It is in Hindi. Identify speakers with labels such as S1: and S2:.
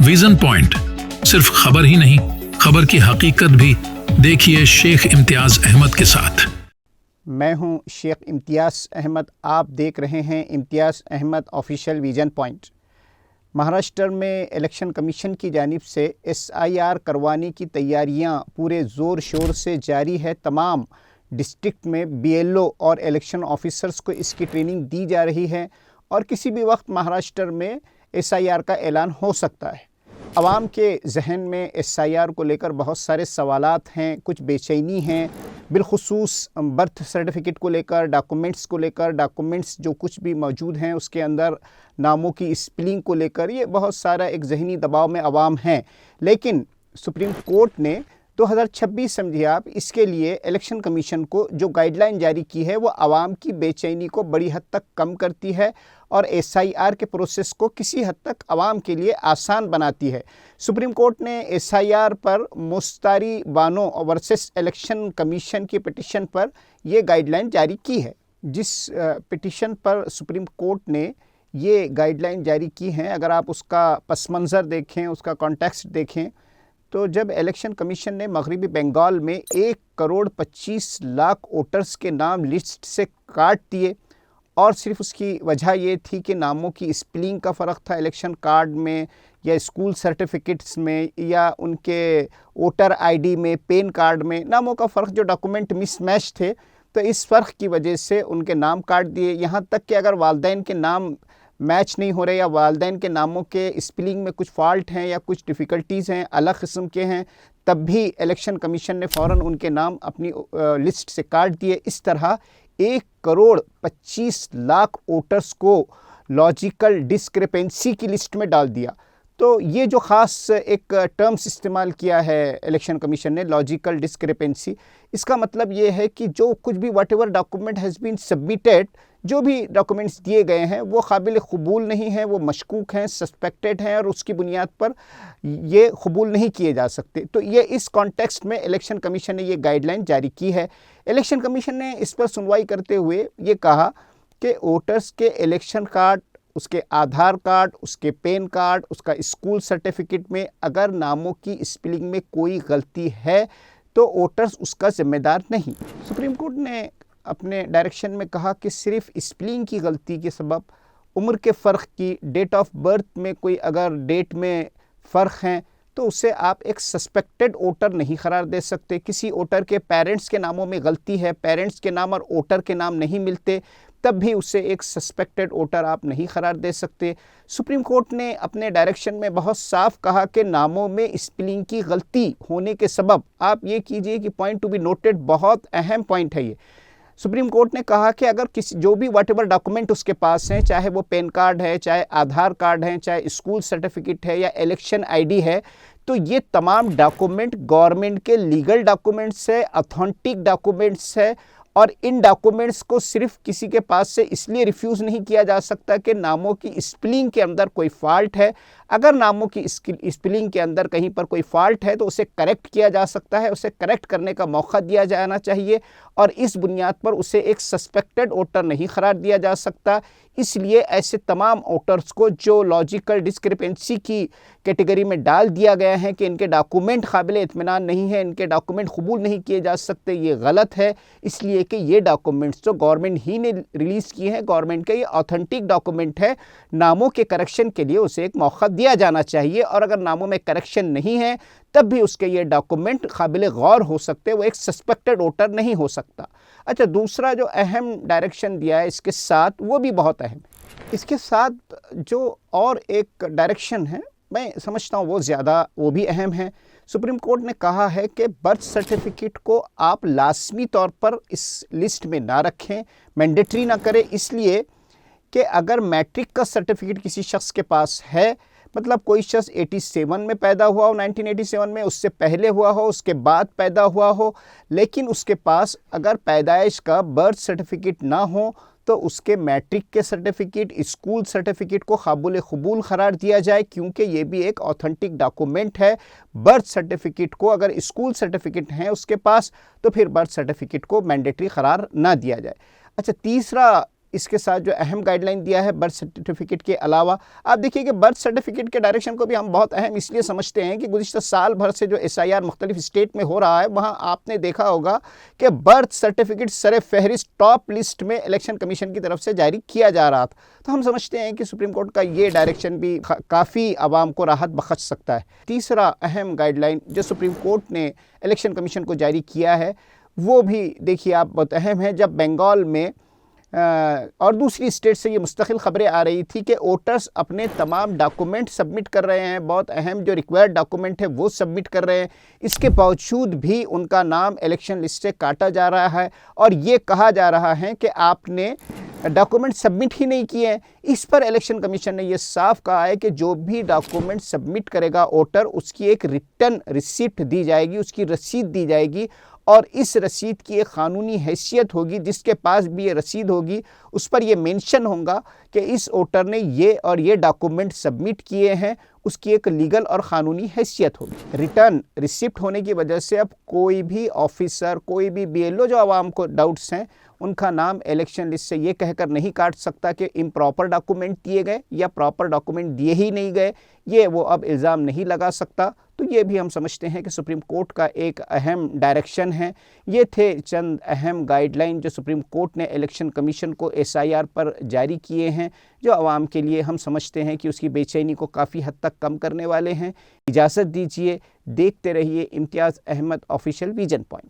S1: विजन पॉइंट सिर्फ खबर ही नहीं, खबर की हकीकत भी। देखिए शेख इम्तियाज अहमद के साथ।
S2: मैं हूं शेख इम्तियाज अहमद। आप देख रहे हैं Imtiyaz Ahmad official vision point. Maharashtra में इलेक्शन कमीशन की जानिब से SIR करवाने की तैयारियां पूरे ज़ोर शोर से जारी है। तमाम डिस्ट्रिक्ट में BLO और इलेक्शन ऑफिसर्स को इसकी ट्रेनिंग दी जा रही है और किसी भी वक्त महाराष्ट्र में SIR का ऐलान हो सकता है। आवाम के जहन में SIR को लेकर बहुत सारे सवालात हैं, कुछ बेचैनी हैं, बिलखुसूस बर्थ सर्टिफिकेट को लेकर, डॉक्यूमेंट्स को लेकर, डॉक्यूमेंट्स जो कुछ भी मौजूद हैं उसके अंदर नामों की स्पेलिंग को लेकर, ये बहुत सारा एक जहनी दबाव में आवाम हैं। लेकिन सुप्रीम कोर्ट ने 2026 समझिए आप, इसके लिए इलेक्शन कमीशन को जो गाइडलाइन जारी की है वो आवाम की बेचैनी को बड़ी हद तक कम करती है और SIR के प्रोसेस को किसी हद तक आवाम के लिए आसान बनाती है। सुप्रीम कोर्ट ने SIR पर मुश्तारी बानो वर्सेस इलेक्शन कमीशन की पिटीशन पर यह गाइडलाइन जारी की है। जिस पिटीशन पर सुप्रीम कोर्ट ने ये गाइडलाइन जारी की हैं, अगर आप उसका पस मंज़र देखें, उसका कॉन्टेक्स्ट देखें, तो जब इलेक्शन कमीशन ने मगरबी बंगाल में 1,25,00,000 वोटर्स के नाम लिस्ट से काट दिए और सिर्फ उसकी वजह ये थी कि नामों की स्पेलिंग का फ़र्क था इलेक्शन कार्ड में या स्कूल सर्टिफिकेट्स में या उनके वोटर ID में, पैन कार्ड में नामों का फ़र्क, जो डॉक्यूमेंट मिसमैच थे, तो इस फ़र्क की वजह से उनके नाम काट दिए। यहाँ तक कि अगर वालदैन के नाम मैच नहीं हो रहे या वालदैन के नामों के स्पेलिंग में कुछ फॉल्ट हैं या कुछ डिफ़िकल्टीज़ हैं, अलग किस्म के हैं, तब भी इलेक्शन कमीशन ने फ़ौरन उनके नाम अपनी लिस्ट से काट दिए। इस तरह 1,25,00,000 वोटर्स को लॉजिकल डिस्क्रिपेंसी की लिस्ट में डाल दिया। तो ये जो ख़ास एक टर्म्स इस्तेमाल किया है इलेक्शन कमीशन ने, लॉजिकल डिस्क्रिपेंसी, इसका मतलब ये है कि जो कुछ भी whatever document has been submitted, जो भी डॉक्यूमेंट्स दिए गए हैं वो काबिल कबूल नहीं हैं, वो मशकूक हैं, सस्पेक्टेड हैं और उसकी बुनियाद पर ये कबूल नहीं किए जा सकते। तो ये इस कॉन्टेक्स्ट में इलेक्शन कमीशन ने ये गाइडलाइन जारी की है। इलेक्शन कमीशन ने इस पर सुनवाई करते हुए ये कहा कि वोटर्स के इलेक्शन कार्ड, उसके आधार कार्ड, उसके पैन कार्ड, उसका स्कूल सर्टिफिकेट में अगर नामों की स्पेलिंग में कोई गलती है तो वोटर्स उसका ज़िम्मेदार नहीं। सुप्रीम कोर्ट ने अपने डायरेक्शन में कहा कि सिर्फ स्पेलिंग की गलती के सबब, उम्र के फ़र्क की, डेट ऑफ बर्थ में कोई अगर डेट में फ़र्क हैं तो उसे आप एक सस्पेक्टेड वोटर नहीं करार दे सकते। किसी वोटर के पेरेंट्स के नामों में गलती है, पेरेंट्स के नाम और वोटर के नाम नहीं मिलते, तब भी उसे एक सस्पेक्टेड वोटर आप नहीं करार दे सकते। सुप्रीम कोर्ट ने अपने डायरेक्शन में बहुत साफ कहा कि नामों में स्पेलिंग की गलती होने के सबब, आप ये कीजिए कि पॉइंट टू बी नोटेड, बहुत अहम पॉइंट है ये। सुप्रीम कोर्ट ने कहा कि अगर किसी जो भी व्हाटएवर डॉक्यूमेंट उसके पास हैं, चाहे वो पैन कार्ड है, चाहे आधार कार्ड है, चाहे स्कूल सर्टिफिकेट है या इलेक्शन ID है, तो ये तमाम डॉक्यूमेंट गवर्नमेंट के लीगल डॉक्यूमेंट्स है, ऑथेंटिक डॉक्यूमेंट्स है और इन डॉक्यूमेंट्स को सिर्फ किसी के पास से इसलिए रिफ्यूज़ नहीं किया जा सकता कि नामों की स्पेलिंग के अंदर कोई फॉल्ट है। अगर नामों की स्पेलिंग के अंदर कहीं पर कोई फॉल्ट है तो उसे करेक्ट किया जा सकता है, उसे करेक्ट करने का मौका दिया जाना चाहिए और इस बुनियाद पर उसे एक सस्पेक्टेड वोटर नहीं करार दिया जा सकता। इसलिए ऐसे तमाम वोटर्स को जो लॉजिकल डिस्क्रिपेंसी की कैटेगरी में डाल दिया गया है कि इनके डॉक्यूमेंट काबिल इत्मीनान नहीं है, इनके डॉक्यूमेंट कबूल नहीं किए जा सकते, ये गलत है। इसलिए कि ये डॉक्यूमेंट्स जो गवर्नमेंट ही ने रिलीज़ किए हैं, गवर्नमेंट के ये ऑथेंटिक डॉक्यूमेंट है, नामों के करेक्शन के लिए उसे एक मौका दिया जाना चाहिए और अगर नामों में करेक्शन नहीं है तब भी उसके ये डॉक्यूमेंट काबिल गौर हो सकते, वो एक सस्पेक्टेड वोटर नहीं हो सकता। अच्छा, दूसरा जो अहम डायरेक्शन दिया है इसके साथ, वो भी बहुत अहम, इसके साथ जो और एक डायरेक्शन है मैं समझता हूँ वो भी अहम है। सुप्रीम कोर्ट ने कहा है कि बर्थ सर्टिफिकेट को आप लाजमी तौर पर इस लिस्ट में ना रखें, मैंडेटरी ना करें, इसलिए कि अगर मैट्रिक का सर्टिफिकेट किसी शख्स के पास है, मतलब कोई शख्स 87 में पैदा हुआ हो, 1987 में, उससे पहले हुआ हो, उसके बाद पैदा हुआ हो, लेकिन उसके पास अगर पैदाइश का बर्थ सर्टिफिकेट ना हो तो उसके मैट्रिक के सर्टिफिकेट, स्कूल सर्टिफिकेट को काबिल कबूल करार दिया जाए, क्योंकि ये भी एक ऑथेंटिक डॉक्यूमेंट है। बर्थ सर्टिफिकेट को, अगर स्कूल सर्टिफिकेट है उसके पास, तो फिर बर्थ सर्टिफिकेट को मैंडेटरी करार ना दिया जाए। अच्छा, तीसरा इसके साथ जो अहम गाइडलाइन दिया है बर्थ सर्टिफिकेट के अलावा, आप देखिए कि बर्थ सर्टिफिकेट के डायरेक्शन को भी हम बहुत अहम इसलिए समझते हैं कि गुज़िश्ता साल भर से जो SIR मुख्तलिफ स्टेट में हो रहा है, वहाँ आपने देखा होगा कि बर्थ सर्टिफिकेट सर फहरिस्त टॉप लिस्ट में इलेक्शन कमीशन की तरफ से जारी किया जा रहा था। तो हम समझते हैं कि सुप्रीम कोर्ट का ये डायरेक्शन भी काफ़ी आवाम को राहत बख्श सकता है। तीसरा अहम गाइडलाइन जो सुप्रीम कोर्ट ने इलेक्शन कमीशन को जारी किया है वो भी देखिए आप बहुत अहम है। जब बंगाल में और दूसरी स्टेट से ये मुस्तकिल ख़बरें आ रही थी कि वोटर्स अपने तमाम डॉक्यूमेंट सबमिट कर रहे हैं, बहुत अहम जो रिक्वायर्ड डॉक्यूमेंट है वो सबमिट कर रहे हैं, इसके बावजूद भी उनका नाम इलेक्शन लिस्ट से काटा जा रहा है और ये कहा जा रहा है कि आपने डॉक्यूमेंट सबमिट ही नहीं किए हैं। इस पर इलेक्शन कमीशन ने ये साफ कहा है कि जो भी डॉक्यूमेंट सबमिट करेगा वोटर, उसकी एक रिटर्न रिसीप्ट दी जाएगी, उसकी रसीद दी जाएगी और इस रसीद की एक क़ानूनी हैसियत होगी। जिसके पास भी ये रसीद होगी उस पर यह मेंशन होगा कि इस वोटर ने ये और ये डॉक्यूमेंट सबमिट किए हैं, उसकी एक लीगल और क़ानूनी हैसियत होगी। रिटर्न रिसिप्ट होने की वजह से अब कोई भी ऑफिसर, कोई भी BLO जो आवाम को डाउट्स हैं, उनका नाम इलेक्शन लिस्ट से ये कहकर नहीं काट सकता कि इम्प्रॉपर डॉक्यूमेंट दिए गए या प्रॉपर डॉक्यूमेंट दिए ही नहीं गए, ये वो अब इल्ज़ाम नहीं लगा सकता। तो ये भी हम समझते हैं कि सुप्रीम कोर्ट का एक अहम डायरेक्शन है। ये थे चंद अहम गाइडलाइन जो सुप्रीम कोर्ट ने इलेक्शन कमीशन को SIR पर जारी किए हैं, जो आवाम के लिए हम समझते हैं कि उसकी बेचैनी को काफ़ी हद तक कम करने वाले हैं। इजाज़त दीजिए, देखते रहिए इम्तियाज़ अहमद ऑफिशियल विजन पॉइंट।